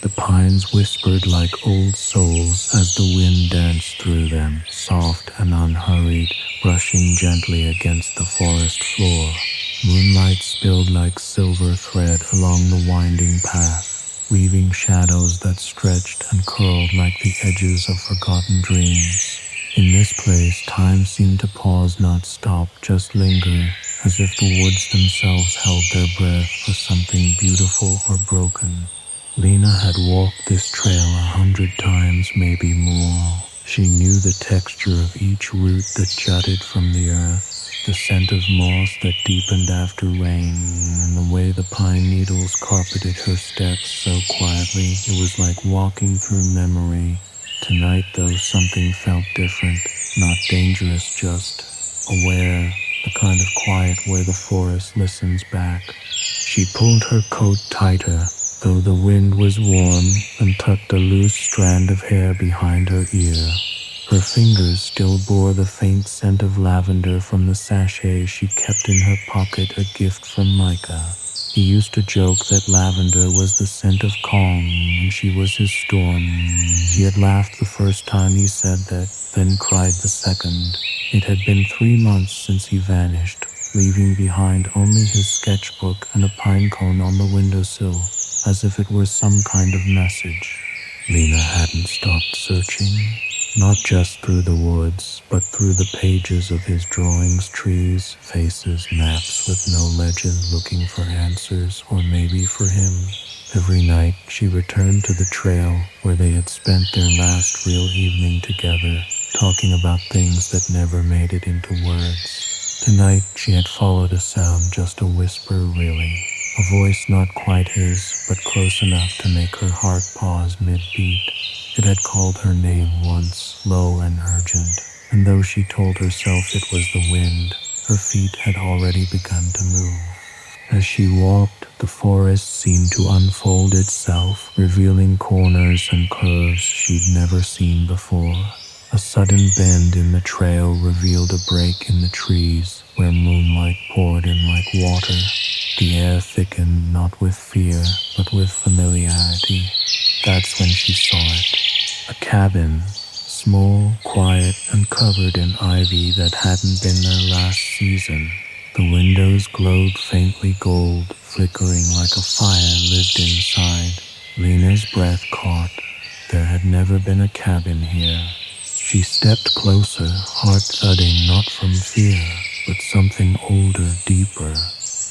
The pines whispered like old souls as the wind danced through them, soft and unhurried, brushing gently against the forest floor. Moonlight spilled like silver thread along the winding path, weaving shadows that stretched and curled like the edges of forgotten dreams. In this place, time seemed to pause, not stop, just linger, as if the woods themselves held their breath for something beautiful or broken. Lena had walked this trail 100 times, maybe more. She knew the texture of each root that jutted from the earth, the scent of moss that deepened after rain, and the way the pine needles carpeted her steps so quietly it was like walking through memory. Tonight, though, something felt different, not dangerous, just aware, the kind of quiet where the forest listens back. She pulled her coat tighter, though the wind was warm, and tucked a loose strand of hair behind her ear. Her fingers still bore the faint scent of lavender from the sachet she kept in her pocket, a gift from Micah. He used to joke that lavender was the scent of calm, and she was his storm. She had laughed the first time he said that, then cried the second. It had been 3 months since he vanished, leaving behind only his sketchbook and a pine cone on the windowsill, as if it were some kind of message. Lena hadn't stopped searching. Not just through the woods, but through the pages of his drawings, trees, faces, maps with no legend, looking for answers, or maybe for him. Every night she returned to the trail where they had spent their last real evening together, talking about things that never made it into words. Tonight she had followed a sound, just a whisper really. A voice not quite his, but close enough to make her heart pause mid-beat. It had called her name once, low and urgent, and though she told herself it was the wind, her feet had already begun to move. As she walked, the forest seemed to unfold itself, revealing corners and curves she'd never seen before. A sudden bend in the trail revealed a break in the trees, where moonlight poured in like water. The air thickened, not with fear, but with familiarity. That's when she saw it. A cabin, small, quiet, and covered in ivy that hadn't been there last season. The windows glowed faintly gold, flickering like a fire lived inside. Lena's breath caught. There had never been a cabin here. She stepped closer, heart thudding, not from fear, but something older, deeper,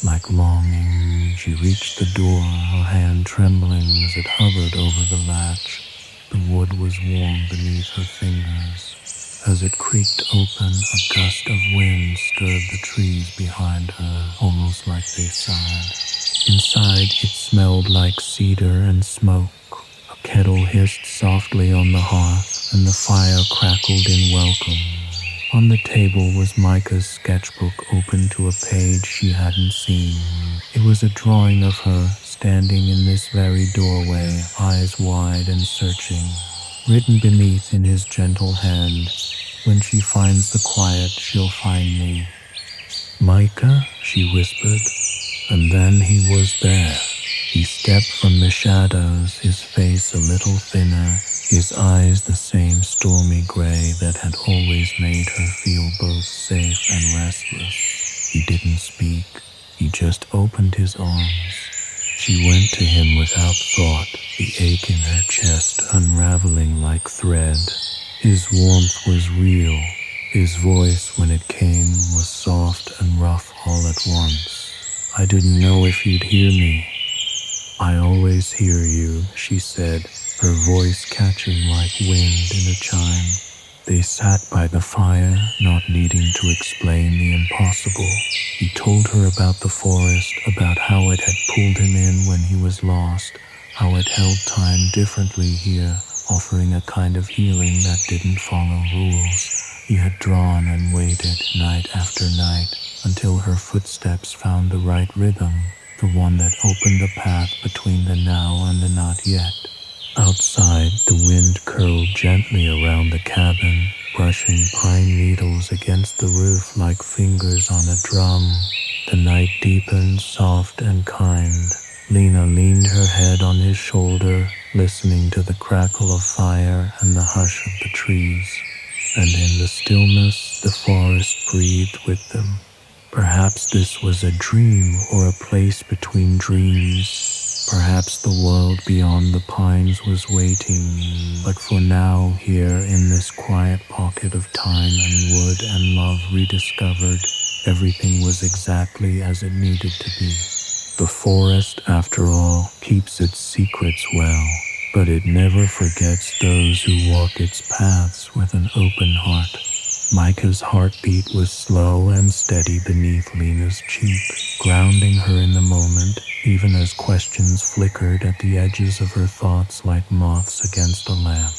like longing. She reached the door, her hand trembling as it hovered over the latch. The wood was warm beneath her fingers. As it creaked open, a gust of wind stirred the trees behind her, almost like they sighed. Inside, it smelled like cedar and smoke. A kettle hissed softly on the hearth, and the fire crackled in welcome. On the table was Micah's sketchbook, open to a page she hadn't seen. It was a drawing of her, standing in this very doorway, eyes wide and searching. Written beneath in his gentle hand, "When she finds the quiet, she'll find me." "Micah," she whispered, and then he was there. He stepped from the shadows, his face a little thinner, his eyes the same stormy gray that had always made her feel both safe and restless. He didn't speak, he just opened his arms. She went to him without thought, the ache in her chest unraveling like thread. His warmth was real. His voice, when it came, was soft and rough all at once. "I didn't know if you'd hear me." "I always hear you," she said, her voice catching like wind in a chime. They sat by the fire, not needing to explain the impossible. He told her about the forest, about how it had pulled him in when he was lost, how it held time differently here, offering a kind of healing that didn't follow rules. He had drawn and waited night after night until her footsteps found the right rhythm, the one that opened the path between the now and the not yet. Outside, the wind curled gently around the cabin, brushing pine needles against the roof like fingers on a drum. The night deepened, soft and kind. Lena leaned her head on his shoulder, listening to the crackle of fire and the hush of the trees. And in the stillness, the forest breathed with them. Perhaps this was a dream or a place between dreams. Perhaps the world beyond the pines was waiting. But for now, here in this quiet pocket of time and wood and love rediscovered, everything was exactly as it needed to be. The forest, after all, keeps its secrets well, but it never forgets those who walk its paths with an open heart. Micah's heartbeat was slow and steady beneath Lena's cheek, grounding her in the moment, even as questions flickered at the edges of her thoughts like moths against a lamp.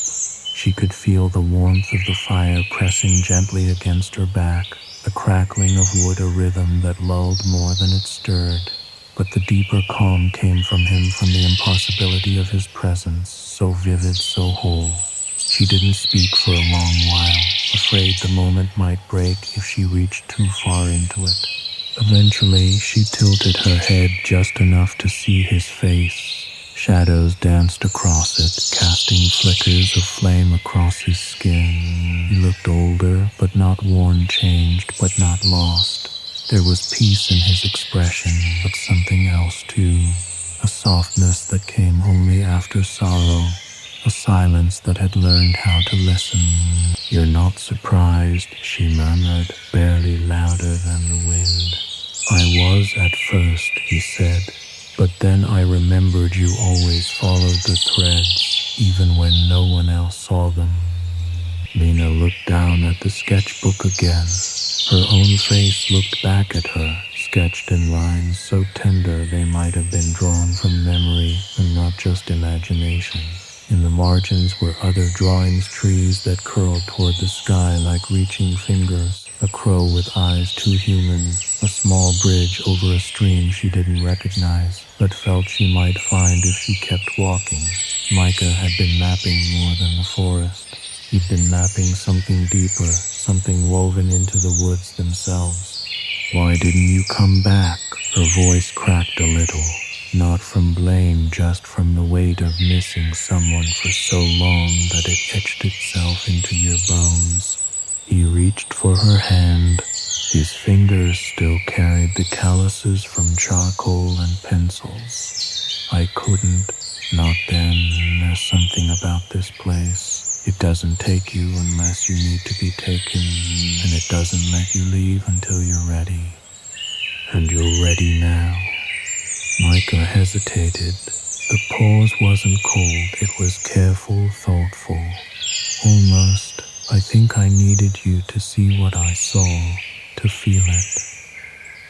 She could feel the warmth of the fire pressing gently against her back, the crackling of wood a rhythm that lulled more than it stirred. But the deeper calm came from him, from the impossibility of his presence, so vivid, so whole. She didn't speak for a long while, afraid the moment might break if she reached too far into it. Eventually, she tilted her head just enough to see his face. Shadows danced across it, casting flickers of flame across his skin. He looked older, but not worn, changed, but not lost. There was peace in his expression, but something else too. A softness that came only after sorrow. A silence that had learned how to listen. "You're not surprised," she murmured, barely louder than the wind. "I was at first," he said, "but then I remembered you always followed the threads, even when no one else saw them." Lena looked down at the sketchbook again. Her own face looked back at her, sketched in lines so tender they might have been drawn from memory and not just imagination. In the margins were other drawings, trees that curled toward the sky like reaching fingers, a crow with eyes too human, a small bridge over a stream she didn't recognize, but felt she might find if she kept walking. Micah had been mapping more than the forest. He'd been mapping something deeper, something woven into the woods themselves. "Why didn't you come back?" Her voice cracked a little. Not from blame, just from the weight of missing someone for so long that it etched itself into your bones. He reached for her hand. His fingers still carried the calluses from charcoal and pencils. "I couldn't. Not then. There's something about this place. It doesn't take you unless you need to be taken, and it doesn't let you leave until you're ready. And you're ready now." Micah hesitated. The pause wasn't cold, it was careful, thoughtful. Almost, "I think I needed you to see what I saw, to feel it."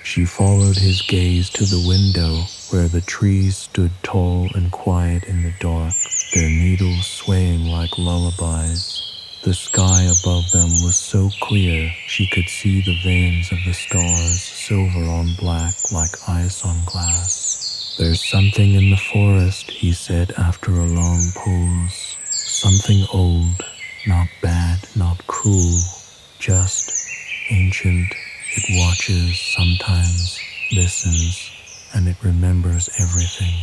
She followed his gaze to the window, where the trees stood tall and quiet in the dark, their needles swaying like lullabies. The sky above them was so clear she could see the veins of the stars, silver on black like ice on glass. "There's something in the forest," he said after a long pause. "Something old, not bad, not cruel, just ancient. It watches sometimes, listens, and it remembers everything."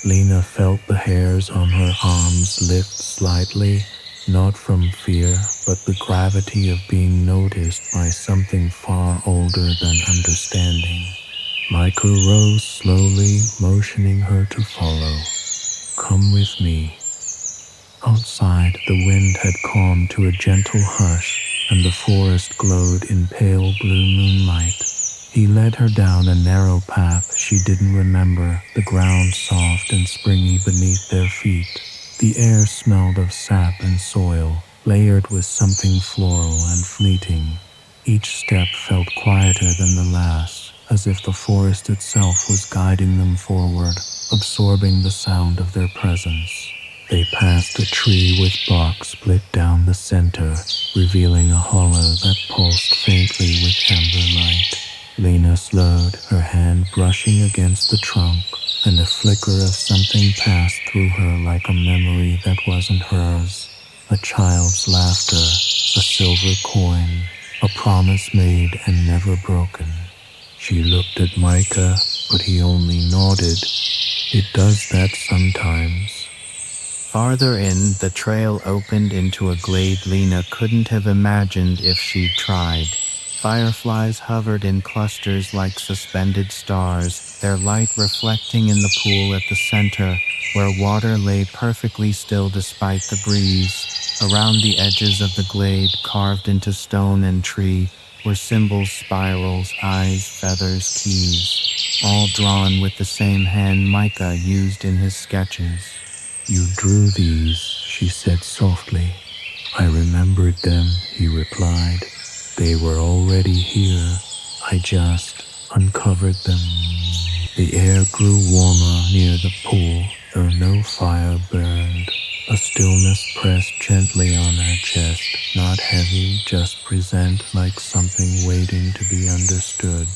Lena felt the hairs on her arms lift slightly, not from fear, but the gravity of being noticed by something far older than understanding. Micah rose slowly, motioning her to follow. "Come with me." Outside, the wind had calmed to a gentle hush, and the forest glowed in pale blue moonlight. He led her down a narrow path she didn't remember, the ground soft and springy beneath their feet. The air smelled of sap and soil, layered with something floral and fleeting. Each step felt quieter than the last, as if the forest itself was guiding them forward, absorbing the sound of their presence. They passed a tree with bark split down the center, revealing a hollow that pulsed faintly with amber light. Lena slowed, her hand brushing against the trunk, and a flicker of something passed through her like a memory that wasn't hers. A child's laughter, a silver coin, a promise made and never broken. She looked at Micah, but he only nodded. It does that sometimes. Farther in, the trail opened into a glade Lena couldn't have imagined if she'd tried. Fireflies hovered in clusters like suspended stars, their light reflecting in the pool at the center, where water lay perfectly still despite the breeze. Around the edges of the glade, carved into stone and tree, were symbols, spirals, eyes, feathers, keys, all drawn with the same hand Micah used in his sketches. You drew these, she said softly. I remembered them, he replied. They were already here. I just uncovered them. The air grew warmer near the pool, though no fire burned. A stillness pressed gently on her chest, not heavy, just present, like something waiting to be understood.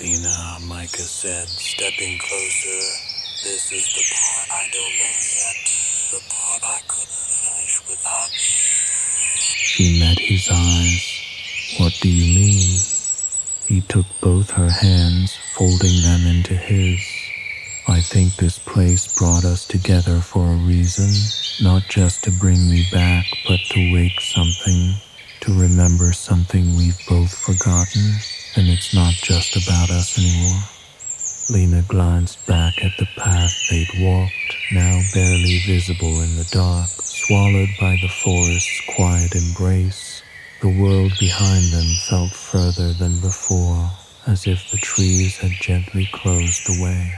Lena, Micah said, stepping closer. This is the part I don't know yet. The part I couldn't finish without you. She met his eyes. What do you mean? He took both her hands, folding them into his. I think this place brought us together for a reason, not just to bring me back, but to wake something, to remember something we've both forgotten, and it's not just about us anymore. Lena glanced back at the path they'd walked, now barely visible in the dark, swallowed by the forest's quiet embrace. The world behind them felt further than before, as if the trees had gently closed the way.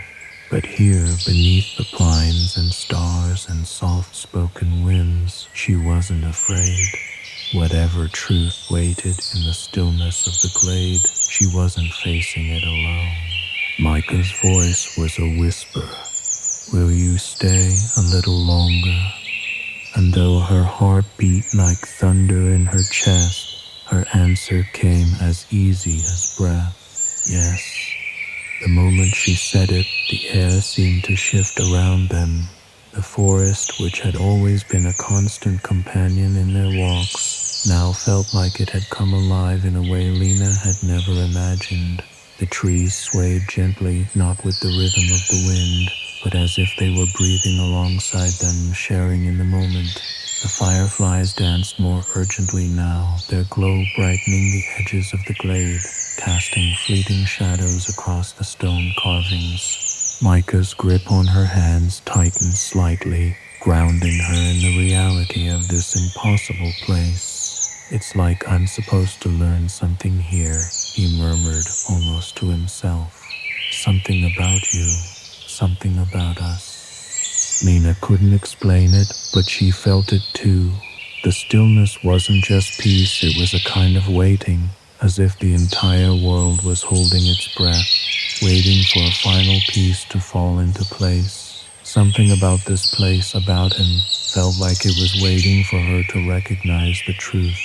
But here, beneath the pines and stars and soft-spoken winds, she wasn't afraid. Whatever truth waited in the stillness of the glade, she wasn't facing it alone. Micah's voice was a whisper. Will you stay a little longer? And though her heart beat like thunder in her chest, her answer came as easy as breath. Yes. The moment she said it, the air seemed to shift around them. The forest, which had always been a constant companion in their walks, now felt like it had come alive in a way Lena had never imagined. The trees swayed gently, not with the rhythm of the wind, but as if they were breathing alongside them, sharing in the moment. The fireflies danced more urgently now, their glow brightening the edges of the glade, casting fleeting shadows across the stone carvings. Micah's grip on her hands tightened slightly, grounding her in the reality of this impossible place. It's like I'm supposed to learn something here, he murmured almost to himself. Something about you, something about us. Lena couldn't explain it, but she felt it too. The stillness wasn't just peace, it was a kind of waiting, as if the entire world was holding its breath, waiting for a final piece to fall into place. Something about this place, about him, felt like it was waiting for her to recognize the truth.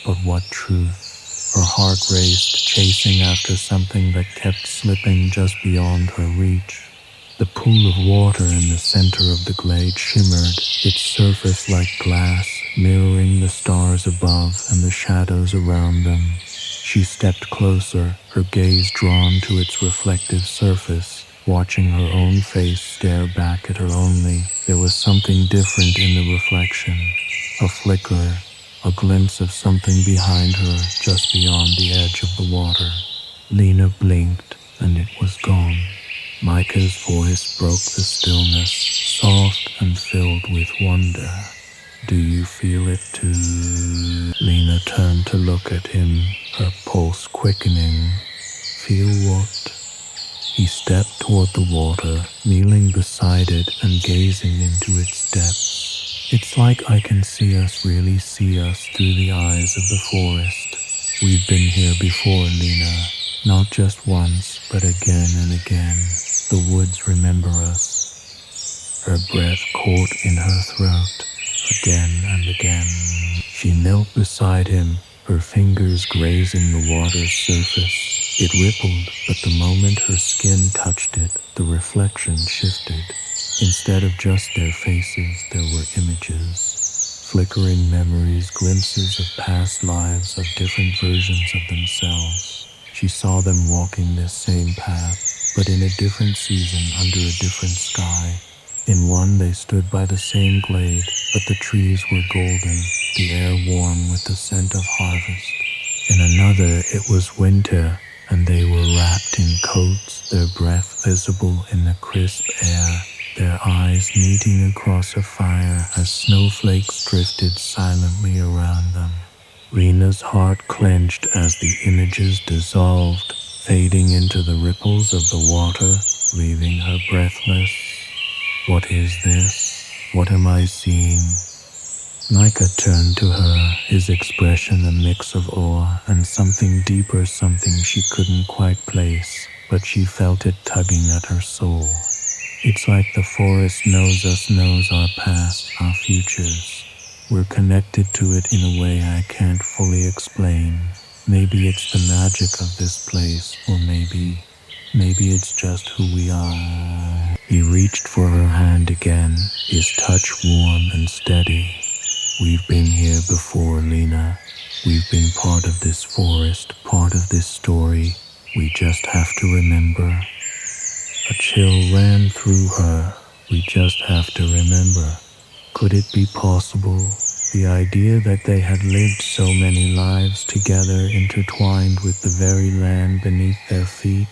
But what truth? Her heart raced, chasing after something that kept slipping just beyond her reach. The pool of water in the center of the glade shimmered, its surface like glass, mirroring the stars above and the shadows around them. She stepped closer, her gaze drawn to its reflective surface, watching her own face stare back at her only. There was something different in the reflection, a flicker, a glimpse of something behind her, just beyond the edge of the water. Lena blinked, and it was gone. Micah's voice broke the stillness, soft and filled with wonder. Do you feel it too? Lena turned to look at him, her pulse quickening. Feel what? He stepped toward the water, kneeling beside it and gazing into its depths. It's like I can see us, really see us through the eyes of the forest. We've been here before, Lena. Not just once, but again and again. The woods remember us. Her breath caught in her throat. Again and again. She knelt beside him, her fingers grazing the water's surface. It rippled, but the moment her skin touched it, the reflection shifted. Instead of just their faces, there were images. Flickering memories, glimpses of past lives, of different versions of themselves. She saw them walking this same path, but in a different season under a different sky. In one they stood by the same glade, but the trees were golden, the air warm with the scent of harvest. In another it was winter, and they were wrapped in coats, their breath visible in the crisp air, their eyes meeting across a fire as snowflakes drifted silently around them. Lena's heart clenched as the images dissolved, fading into the ripples of the water, leaving her breathless. What is this? What am I seeing? Micah turned to her, his expression a mix of awe and something deeper, something she couldn't quite place, but she felt it tugging at her soul. It's like the forest knows us, knows our past, our futures. We're connected to it in a way I can't fully explain. Maybe it's the magic of this place, or maybe it's just who we are. He reached for her hand again, his touch warm and steady. We've been here before, Lena. We've been part of this forest, part of this story. We just have to remember. A chill ran through her. We just have to remember. Could it be possible? The idea that they had lived so many lives together, intertwined with the very land beneath their feet.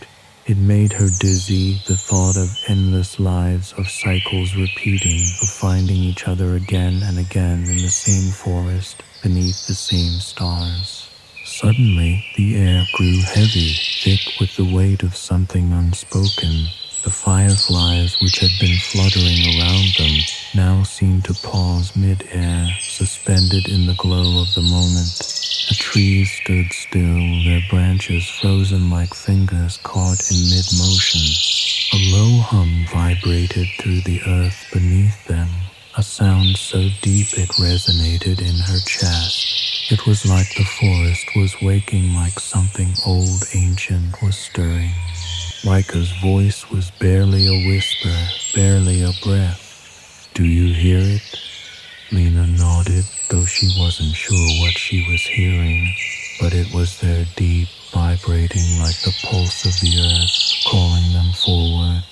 It made her dizzy, the thought of endless lives, of cycles repeating, of finding each other again and again in the same forest, beneath the same stars. Suddenly, the air grew heavy, thick with the weight of something unspoken. The fireflies, which had been fluttering around them, now seemed to pause mid-air, suspended in the glow of the moment. The trees stood still, their branches frozen like fingers caught in mid-motion. A low hum vibrated through the earth beneath them, a sound so deep it resonated in her chest. It was like the forest was waking, like something old, ancient was stirring. Micah's voice was barely a whisper, barely a breath. Do you hear it? Lena nodded, though she wasn't sure what she was hearing, but it was there, deep, vibrating like the pulse of the earth, calling them forward.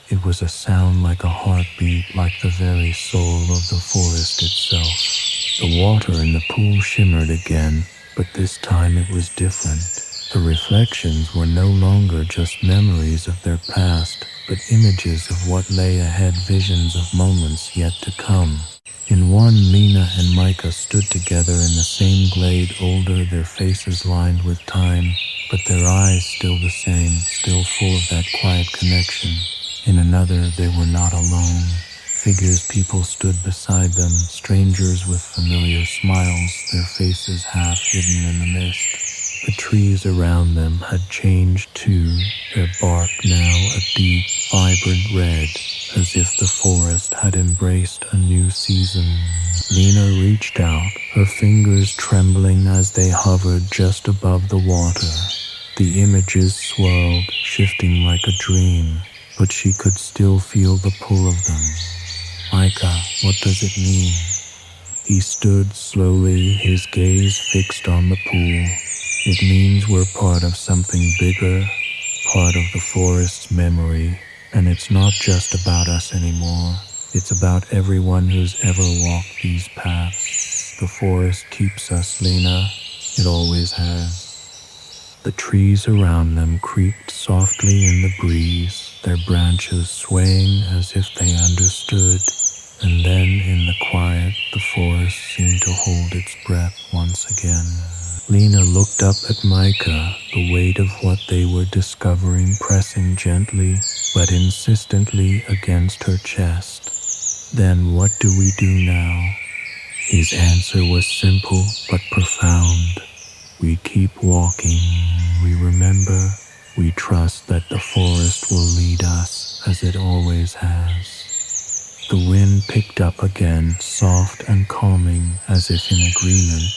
It was a sound like a heartbeat, like the very soul of the forest itself. The water in the pool shimmered again, but this time it was different. The reflections were no longer just memories of their past, but images of what lay ahead, visions of moments yet to come. In one, Lena and Micah stood together in the same glade, older, their faces lined with time, but their eyes still the same, still full of that quiet connection. In another, they were not alone. Figures, people stood beside them, strangers with familiar smiles, their faces half hidden in the mist. The trees around them had changed too, their bark now a deep, vibrant red, as if the forest had embraced a new season. Lena reached out, her fingers trembling as they hovered just above the water. The images swirled, shifting like a dream, but she could still feel the pull of them. Micah, what does it mean? He stood slowly, his gaze fixed on the pool. It means we're part of something bigger, part of the forest's memory, and it's not just about us anymore. It's about everyone who's ever walked these paths. The forest keeps us, Lena. It always has. The trees around them creaked softly in the breeze, their branches swaying as if they understood. And then, in the quiet, the forest seemed to hold its breath once again. Lena looked up at Micah, the weight of what they were discovering pressing gently but insistently against her chest. Then what do we do now? His answer was simple but profound. We keep walking, we remember, we trust that the forest will lead us as it always has. The wind picked up again, soft and calming, as if in agreement.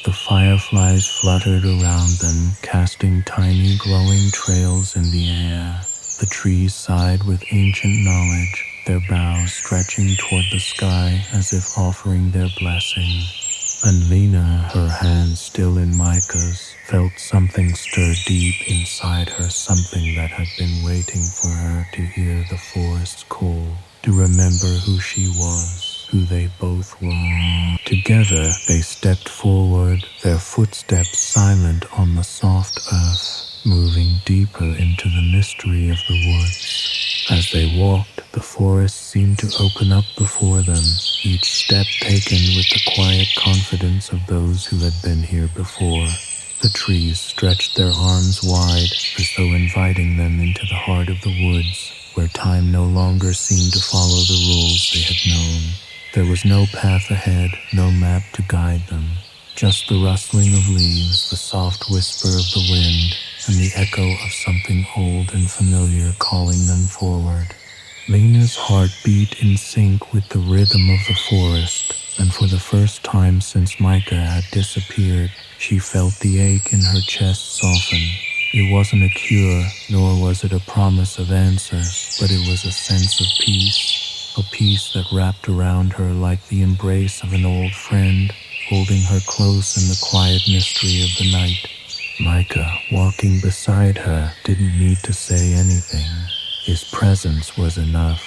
The fireflies fluttered around them, casting tiny glowing trails in the air. The trees sighed with ancient knowledge, their boughs stretching toward the sky as if offering their blessing. And Lena, her hands still in Micah's, felt something stir deep inside her, something that had been waiting for her to hear the forest's call, to remember who she was, who they both were. Together they stepped forward, their footsteps silent on the soft earth, moving deeper into the mystery of the woods. As they walked, the forest seemed to open up before them, each step taken with the quiet confidence of those who had been here before. The trees stretched their arms wide, as though inviting them into the heart of the woods, where time no longer seemed to follow the rules they had known. There was no path ahead, no map to guide them, just the rustling of leaves, the soft whisper of the wind, and the echo of something old and familiar calling them forward. Lena's heart beat in sync with the rhythm of the forest, and for the first time since Micah had disappeared, she felt the ache in her chest soften. It wasn't a cure, nor was it a promise of answers, but it was a sense of peace, a peace that wrapped around her like the embrace of an old friend, holding her close in the quiet mystery of the night. Micah, walking beside her, didn't need to say anything. His presence was enough.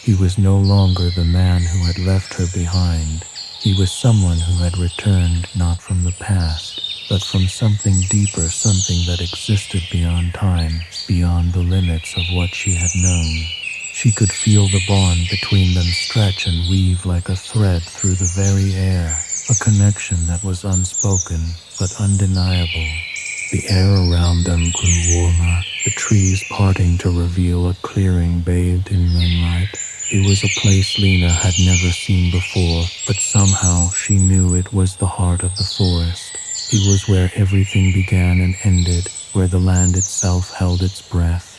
He was no longer the man who had left her behind. He was someone who had returned not from the past, but from something deeper, something that existed beyond time, beyond the limits of what she had known. She could feel the bond between them stretch and weave like a thread through the very air, a connection that was unspoken but undeniable. The air around them grew warmer, the trees parting to reveal a clearing bathed in moonlight. It was a place Lena had never seen before, but somehow she knew it was the heart of the forest. It was where everything began and ended, where the land itself held its breath.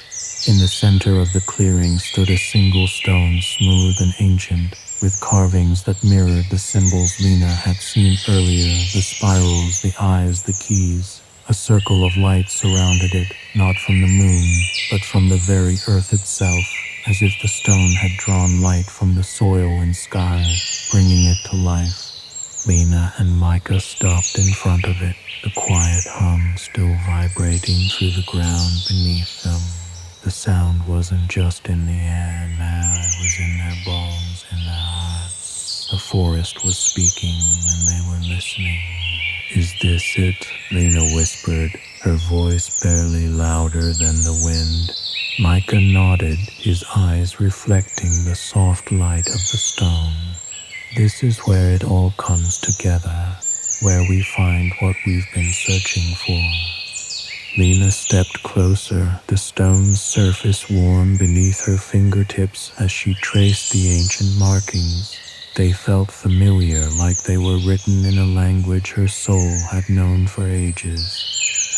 In the center of the clearing stood a single stone, smooth and ancient, with carvings that mirrored the symbols Lena had seen earlier, the spirals, the eyes, the keys. A circle of light surrounded it, not from the moon, but from the very earth itself, as if the stone had drawn light from the soil and sky, bringing it to life. Lena and Micah stopped in front of it, the quiet hum still vibrating through the ground beneath them. The sound wasn't just in the air now, it was in their bones, in their hearts. The forest was speaking, and they were listening. "Is this it?" Lena whispered, her voice barely louder than the wind. Micah nodded, his eyes reflecting the soft light of the stone. "This is where it all comes together, where we find what we've been searching for." Lena stepped closer, the stone's surface warm beneath her fingertips as she traced the ancient markings. They felt familiar, like they were written in a language her soul had known for ages.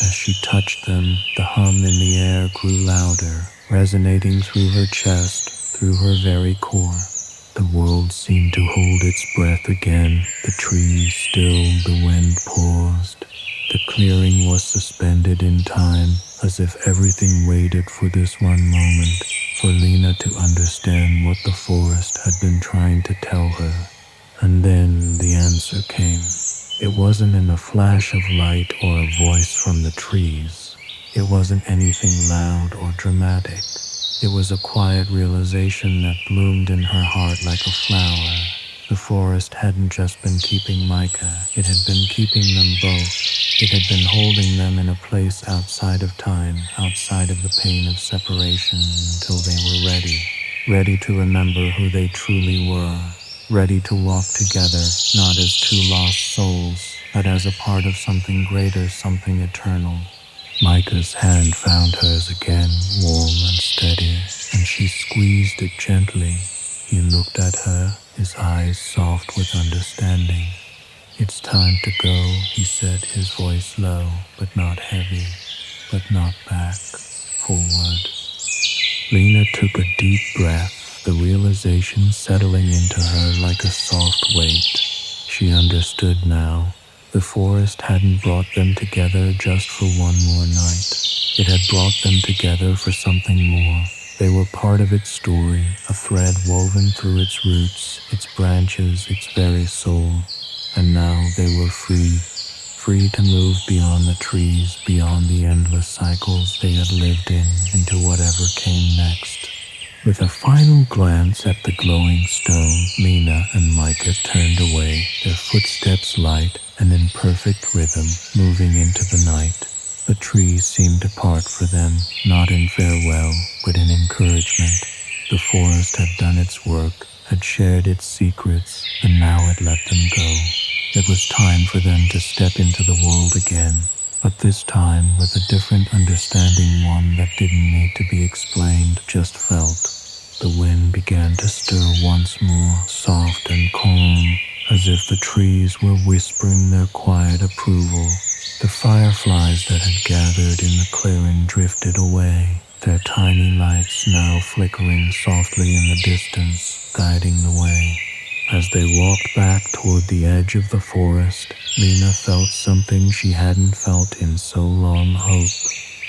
As she touched them, the hum in the air grew louder, resonating through her chest, through her very core. The world seemed to hold its breath again, the trees stilled, the wind paused. The clearing was suspended in time, as if everything waited for this one moment, for Lena to understand what the forest had been trying to tell her. And then the answer came. It wasn't in a flash of light or a voice from the trees. It wasn't anything loud or dramatic. It was a quiet realization that bloomed in her heart like a flower. The forest hadn't just been keeping Micah, it had been keeping them both. It had been holding them in a place outside of time, outside of the pain of separation, until they were ready to remember who they truly were, ready to walk together, not as two lost souls, but as a part of something greater, something eternal. Micah's hand found hers again, warm and steady, and she squeezed it gently. He looked at her, his eyes soft with understanding. "It's time to go," he said, his voice low, but not heavy, but not back, forward. Lena took a deep breath, the realization settling into her like a soft weight. She understood now. The forest hadn't brought them together just for one more night. It had brought them together for something more. They were part of its story, a thread woven through its roots, its branches, its very soul. And now they were free to move beyond the trees, beyond the endless cycles they had lived in, into whatever came next. With a final glance at the glowing stone, Lena and Micah turned away, their footsteps light and in perfect rhythm, moving into the night. The trees seemed to part for them, not in farewell, but in encouragement. The forest had done its work, had shared its secrets, and now had let them go. It was time for them to step into the world again, but this time with a different understanding, one that didn't need to be explained, just felt. The wind began to stir once more, soft and calm, as if the trees were whispering their quiet approval. The fireflies that had gathered in the clearing drifted away, their tiny lights now flickering softly in the distance, guiding the way. As they walked back toward the edge of the forest, Lena felt something she hadn't felt in so long: hope.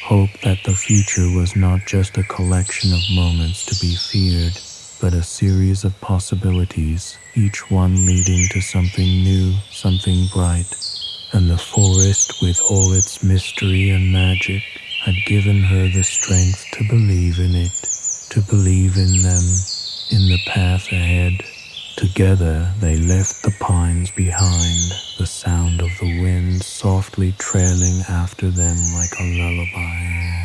Hope that the future was not just a collection of moments to be feared, but a series of possibilities, each one leading to something new, something bright. And the forest, with all its mystery and magic, had given her the strength to believe in it, to believe in them, in the path ahead. Together they left the pines behind, the sound of the wind softly trailing after them like a lullaby.